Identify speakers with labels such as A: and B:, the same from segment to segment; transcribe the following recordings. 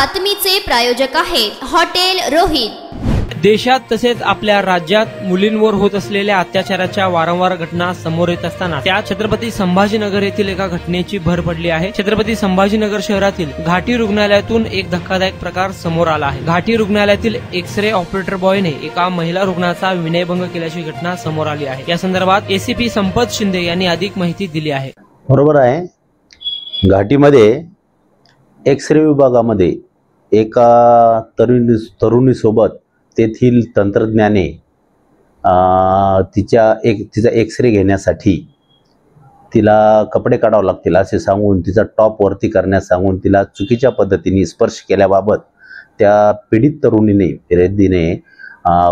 A: बातमीचे प्रायोजक आहेत हॉटेल रोहित।
B: देशात तसेच आपल्या राज्यात मुलींवर होत असलेल्या अत्याचाराच्या वारंवार घटना समोर येत असताना त्या छत्रपती संभाजीनगर येथील एका घटनेची भर पडली आहे। छत्रपती संभाजीनगर शहरातील घाटी रुग्णालयातून एक धक्कादायक प्रकार समोर आला आहे। घाटी रुग्णालयातील एक्स-रे ऑपरेटर बॉयने एका महिला रुग्णाचा विनयभंग केल्याची घटना समोर आली आहे। या संदर्भात एसीपी संपत शिंदे यांनी अधिक माहिती दिली आहे।
C: बरोबर आहे, घाटीमध्ये एक्स-रे विभागामध्ये एका तरुणीसोबत तेथील तंत्रज्ञाने तिचा एक्स-रे घेण्यासाठी तिला कपडे काढावे लागतील असे सांगून तिचा टॉप वरती करण्यास सांगून तिला चुकीच्या पद्धतीने स्पर्श केल्याबाबत त्या पीडित तरुणीने फिर्यादीने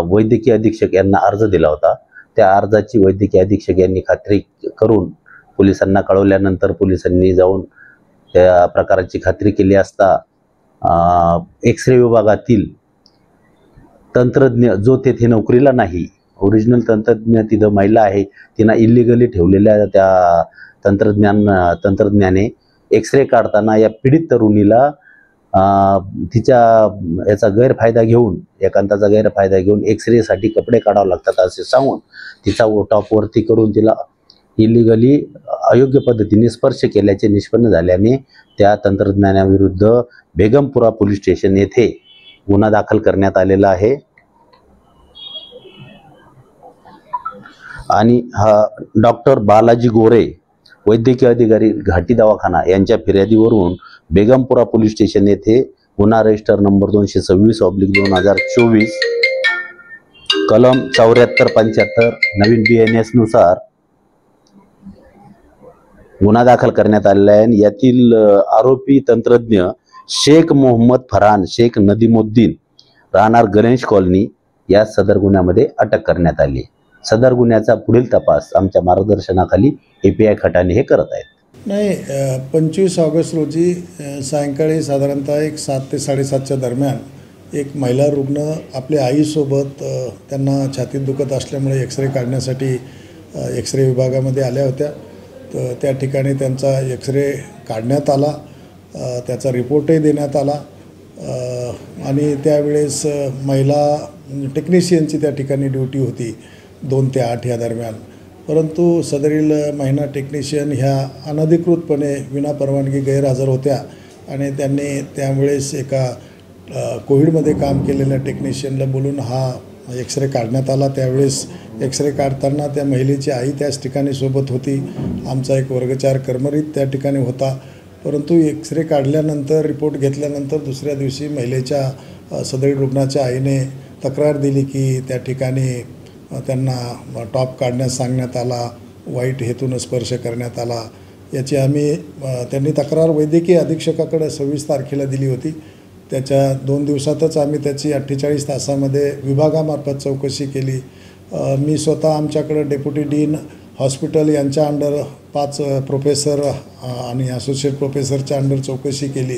C: वैद्यकीय अधीक्षक यांना अर्ज दिला होता। त्या अर्जाची वैद्यकीय अधीक्षक यांनी खात्री करून पोलिसांना कळवल्यानंतर पोलिसांनी जाऊन त्या प्रकाराची खात्री केली असता एक्स-रे विभागातील तंत्रज्ञ जो तेथे नोकरीला नाही, ओरिजिनल तंत्रज्ञ तिथं महिला आहे, तिनं इलिगली ठेवलेल्या त्या तंत्रज्ञाने एक्स-रे काढताना या पीडित तरुणीला तिच्या याचा गैरफायदा घेऊन एकांताचा गैरफायदा घेऊन एक्स-रेसाठी कपडे काढावे लागतात असे सांगून तिचा टॉपवरती करून तिला इलिगली अयोग्य पद्धतीने स्पर्श केल्याचे निष्पन्न झाल्याने त्या तंत्रज्ञानाविरुद्ध बेगमपुरा पोलीस स्टेशन येथे गुन्हा दाखल करण्यात आलेला आहे। आणि हा डॉक्टर बालाजी गोरे वैद्यकीय अधिकारी घाटी दवाखाना यांच्या फिर्यादीवरून बेगमपुरा पोलीस स्टेशन येथे गुन्हा रजिस्टर नंबर 226/2024 कलम 74-75 नवीन BNS नुसार गुन्हा दाखल करण्यात आलेला आहे। यातील आरोपी तंत्रज्ञ शेख मोहम्मद फरहान शेख नदीमुद्दीन राहणार गणेश कॉलनी या सदर गुन्ह्यामध्ये अटक करण्यात आली। सदर गुन्ह्याचा पुढील तपास आमच्या मार्गदर्शनाखाली API खटाने हे करत आहेत।
D: नाही, 25 ऑगस्ट रोजी सायंकाळी साधारणतः 7 ते 7:30च्या दरम्यान एक महिला रुग्ण आपल्या आईसोबत त्यांना छातीत दुखत असल्यामुळे एक्स-रे काढण्यासाठी एक्स-रे विभागामध्ये आल्या होत्या। तर त्या ठिकाणी त्यांचा एक्स-रे काढण्यात आला, त्याचा रिपोर्टही देण्यात आला आणि त्यावेळेस महिला टेक्निशियनची त्या ठिकाणी ड्युटी होती 2 ते 8 या दरम्यान। परंतु सदरील महिला टेक्निशियन ह्या अनधिकृतपणे विनापरवानगी गैरहजर होत्या आणि त्यांनी त्यावेळेस एका कोविडमध्ये काम केलेल्या टेक्निशियनला बोलून हा एक्स-रे काढण्यात आला। त्यावेळेस एक्स-रे काढताना त्या महिलेची आई त्याच ठिकाणी सोबत होती, आमचा एक वर्ग 4 कर्मचारी त्या ठिकाणी होता। परंतु एक्स-रे काढल्यानंतर रिपोर्ट घेतल्यानंतर दुसऱ्या दिवशी महिलेच्या सदरील रुग्णाच्या आईने तक्रार दिली की त्या ठिकाणी त्यांना टॉप काढण्यास सांगण्यात आला, वाईट हेतून स्पर्श करण्यात आला। याची त्यांनी तक्रार वैद्यकीय अधीक्षकाकडे 26 तारखेला दिली होती। त्याच्या 2 दिवसातच आम्ही त्याची 48 तासामध्ये विभागामार्फत चौकशी केली। मी स्वतः आमच्याकडे डेप्युटी डीन हॉस्पिटल यांच्या अंडर 5 प्रोफेसर आणि असोसिएट प्रोफेसरच्या अंडर चौकशी केली।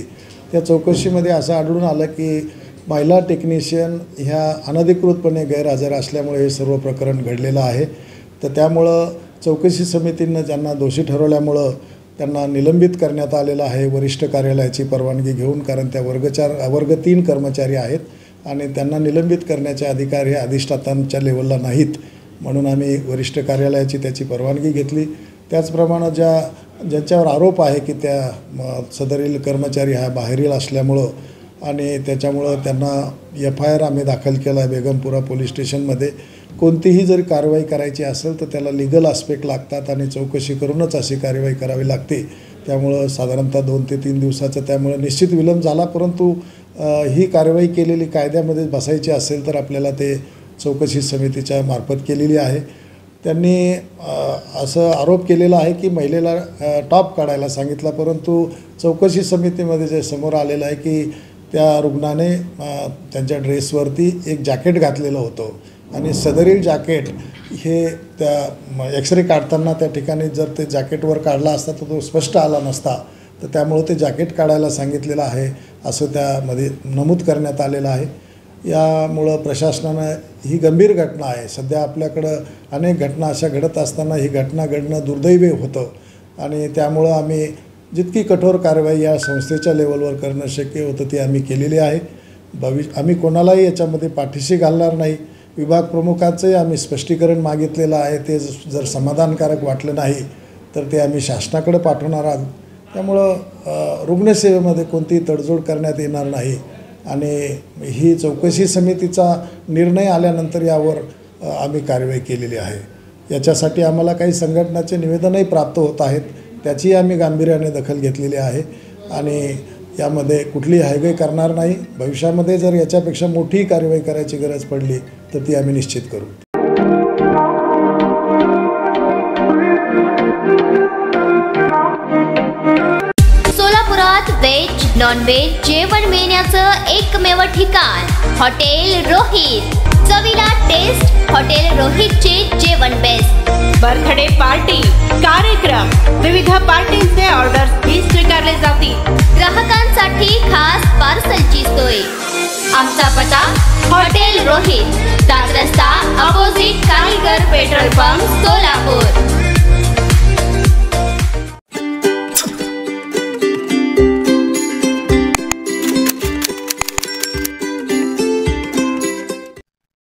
D: त्या चौकशीमध्ये असं आढळून आलं की महिला टेक्निशियन ह्या अनधिकृतपणे गैरहजर असल्यामुळे हे सर्व प्रकरण घडलेलं आहे। तर त्यामुळं चौकशी समितीनं ज्यांना दोषी ठरवल्यामुळं त्यांना निलंबित करण्यात आलेलं आहे वरिष्ठ कार्यालयाची परवानगी घेऊन, कारण त्या वर्ग 3 कर्मचारी आहेत आणि त्यांना निलंबित करण्याचे अधिकार हे अधिष्ठातांच्या लेवलला नाहीत, म्हणून आम्ही वरिष्ठ कार्यालयाची त्याची परवानगी घेतली। त्याचप्रमाणे ज्यांच्यावर आरोप आहे की त्या सदरील कर्मचारी हा बाहेरील असल्यामुळं आणि त्याच्यामुळं त्यांना FIR आम्ही दाखल केला आहे बेगमपुरा पोलीस स्टेशनमध्ये। कोणतीही जर कारवाई करायची असेल तर त्याला लीगल आस्पेक्ट लागतात आणि चौकशी करूनच अशी कारवाई करावी लागते। त्यामुळं साधारणतः 2 ते 3 दिवसाचा त्यामुळे निश्चित विलंब झाला, परंतु ही कारवाई केलेली कायद्यामध्ये बसायची असेल तर आपल्याला ते चौकशी समितीच्या मार्फत केलेली आहे। त्यांनी असं आरोप केलेला आहे की महिलेला टॉप काढायला सांगितला, परंतु चौकशी समितीमध्ये जे समोर आलेलं आहे की त्या रुग्णाने त्यांच्या ड्रेसवरती एक जॅकेट घातलेलं होतं आणि सदरील जॅकेट हे त्या एक्स-रे काढताना त्या ठिकाणी जर ते जॅकेटवर काढला असता तर तो स्पष्ट आला नसता, तर त्यामुळे ते जॅकेट काढायला सांगितलेलं आहे असं त्यामध्ये नमूद करण्यात आलेलं आहे। यामुळं प्रशासनानं ही गंभीर घटना आहे, सध्या आपल्याकडं अनेक घटना अशा घडत असताना ही घटना घडणं दुर्दैवी होतं आणि त्यामुळं आम्ही जितकी कठोर कारवाई या संस्थेच्या लेवलवर करणं शक्य होतं ती आम्ही केलेली आहे. आम्ही कोणालाही याच्यामध्ये पाठीशी घालणार नाही. विभाग प्रमुखांचंही आम्ही स्पष्टीकरण मागितलेलं आहे. ते जर समाधानकारक वाटलं नाही तर ते आम्ही शासनाकडे पाठवणार आहोत. त्यामुळं रुग्णसेवेमध्ये कोणतीही तडजोड करण्यात येणार नाही आणि ही चौकशी समितीचा निर्णय आल्यानंतर यावर आम्ही कारवाई केलेली आहे. याच्यासाठी आम्हाला काही संघटनाचे निवेदनही प्राप्त होत आहेत. त्याची आम्ही गांभीर्याने दखल घेतलेली आहे आणि यामध्ये कुठलीही हायगय करणार नाही. भविष्यामध्ये जर याच्यापेक्षा मोठी कारवाई करायची गरज पडली तर ती आम्ही निश्चित करू.
A: सोलापुरात व्हेज नॉन व्हेज जेवण मिळण्याचं एकमेव ठिकाण हॉटेल रोहित. चवीला टेस्ट हॉटेल रोहितचे जेवण बेस्ट.
E: बर्थडे पार्टी, कार्यक्रम, विविध पार्टींचे ऑर्डर्स ही स्वीकारले जातील.
A: ग्राहकांसाठी खास पार्सलची सोय. आमचा पत्ता हॉटेल रोहित, दादरस्ता अपोजिट कारीगर पेट्रोल पंप,